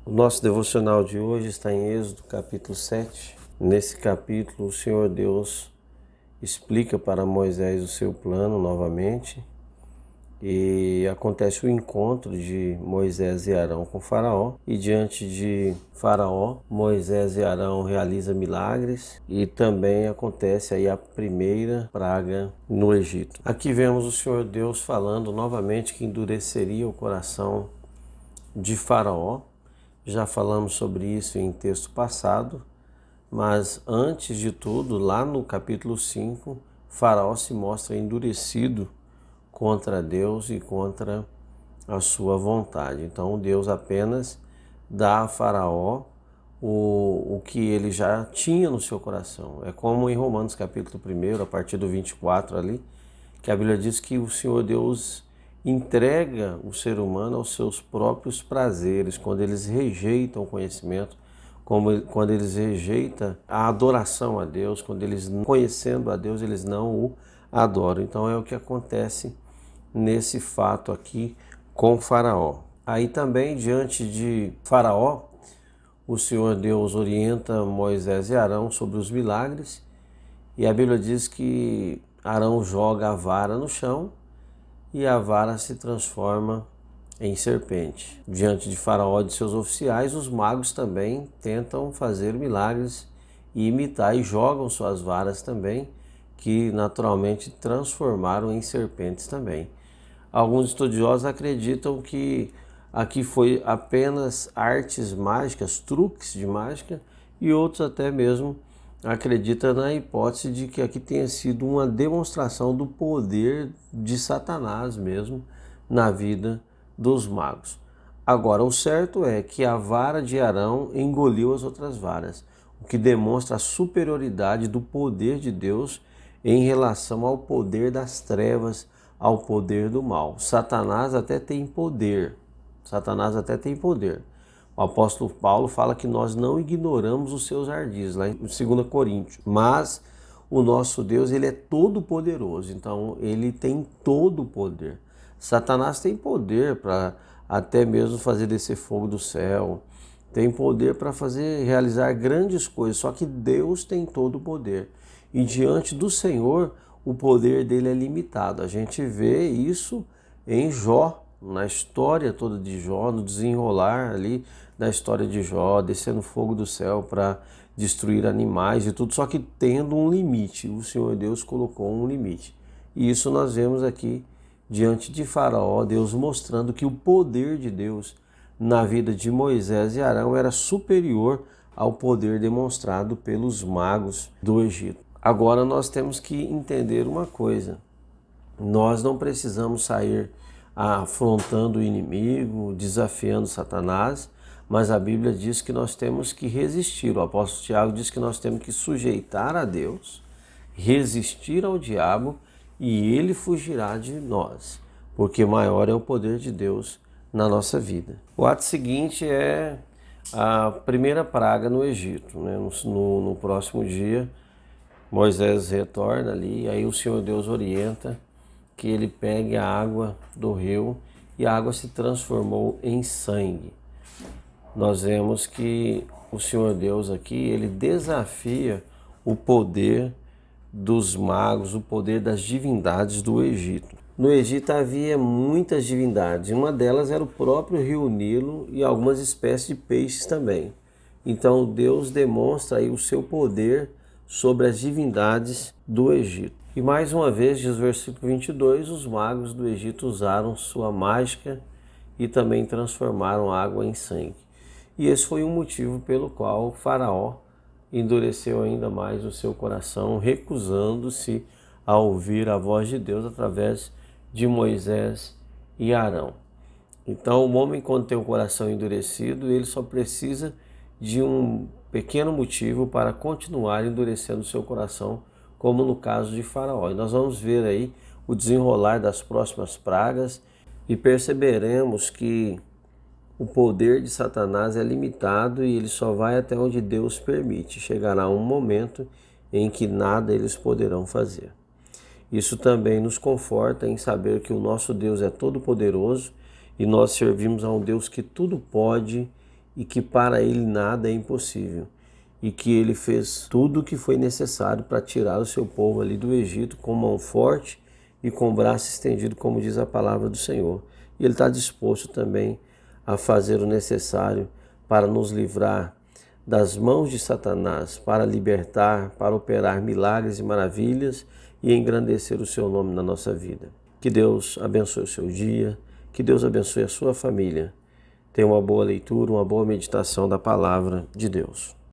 O nosso devocional de hoje está em Êxodo capítulo 7. Nesse capítulo, o Senhor Deus explica para Moisés o seu plano novamente e acontece o encontro de Moisés e Arão com Faraó. E diante de Faraó, Moisés e Arão realizam milagres e também acontece aí a primeira praga no Egito. Aqui vemos o Senhor Deus falando novamente que endureceria o coração de Faraó. Já falamos sobre isso em texto passado, mas antes de tudo, lá no capítulo 5, Faraó se mostra endurecido contra Deus e contra a sua vontade. Então Deus apenas dá a Faraó o que ele já tinha no seu coração. É como em Romanos capítulo 1, a partir do 24 ali, que a Bíblia diz que o Senhor Deus entrega o ser humano aos seus próprios prazeres, quando eles rejeitam o conhecimento, quando eles rejeitam a adoração a Deus, quando eles, conhecendo a Deus, eles não o adoram. Então é o que acontece nesse fato aqui com Faraó. Aí também, diante de Faraó, o Senhor Deus orienta Moisés e Arão sobre os milagres, e a Bíblia diz que Arão joga a vara no chão e a vara se transforma em serpente. Diante de Faraó e de seus oficiais, os magos também tentam fazer milagres e imitar, e jogam suas varas também, que naturalmente transformaram em serpentes também. Alguns estudiosos acreditam que aqui foi apenas artes mágicas, truques de mágica, e outros até mesmo acreditam na hipótese de que aqui tenha sido uma demonstração do poder de Satanás mesmo na vida dos magos. Agora, o certo é que a vara de Arão engoliu as outras varas, o que demonstra a superioridade do poder de Deus em relação ao poder das trevas, ao poder do mal. Satanás até tem poder. O apóstolo Paulo fala que nós não ignoramos os seus ardis, lá em 2 Coríntios. Mas o nosso Deus, ele é todo poderoso, então ele tem todo o poder. Satanás tem poder para até mesmo fazer descer fogo do céu, tem poder para realizar grandes coisas, só que Deus tem todo o poder. E diante do Senhor, o poder dele é limitado. A gente vê isso em Jó, na história toda de Jó, no desenrolar ali da história de Jó, descendo fogo do céu para destruir animais e tudo, só que tendo um limite. O Senhor Deus colocou um limite. E isso nós vemos aqui diante de Faraó, Deus mostrando que o poder de Deus na vida de Moisés e Arão era superior ao poder demonstrado pelos magos do Egito. Agora nós temos que entender uma coisa: nós não precisamos sair afrontando o inimigo, desafiando Satanás, mas a Bíblia diz que nós temos que resistir. O apóstolo Tiago diz que nós temos que sujeitar a Deus, resistir ao diabo e ele fugirá de nós, porque maior é o poder de Deus na nossa vida. O ato seguinte é a primeira praga no Egito. No próximo dia, Moisés retorna ali, e aí o Senhor Deus orienta que ele pegue a água do rio, e a água se transformou em sangue. Nós vemos que o Senhor Deus aqui, ele desafia o poder dos magos, o poder das divindades do Egito. No Egito havia muitas divindades, uma delas era o próprio rio Nilo e algumas espécies de peixes também. Então Deus demonstra aí o seu poder sobre as divindades do Egito. E mais uma vez, diz o versículo 22, os magos do Egito usaram sua mágica e também transformaram a água em sangue. E esse foi o motivo pelo qual Faraó endureceu ainda mais o seu coração, recusando-se a ouvir a voz de Deus através de Moisés e Arão. Então o homem, quando tem o coração endurecido, ele só precisa de um pequeno motivo para continuar endurecendo o seu coração, como no caso de Faraó. E nós vamos ver aí o desenrolar das próximas pragas e perceberemos que o poder de Satanás é limitado e ele só vai até onde Deus permite. Chegará um momento em que nada eles poderão fazer. Isso também nos conforta em saber que o nosso Deus é todo poderoso e nós servimos a um Deus que tudo pode e que para ele nada é impossível, e que ele fez tudo o que foi necessário para tirar o seu povo ali do Egito com mão forte e com o braço estendido, como diz a palavra do Senhor. E ele está disposto também a fazer o necessário para nos livrar das mãos de Satanás, para libertar, para operar milagres e maravilhas e engrandecer o seu nome na nossa vida. Que Deus abençoe o seu dia, que Deus abençoe a sua família. Tenha uma boa leitura, uma boa meditação da palavra de Deus.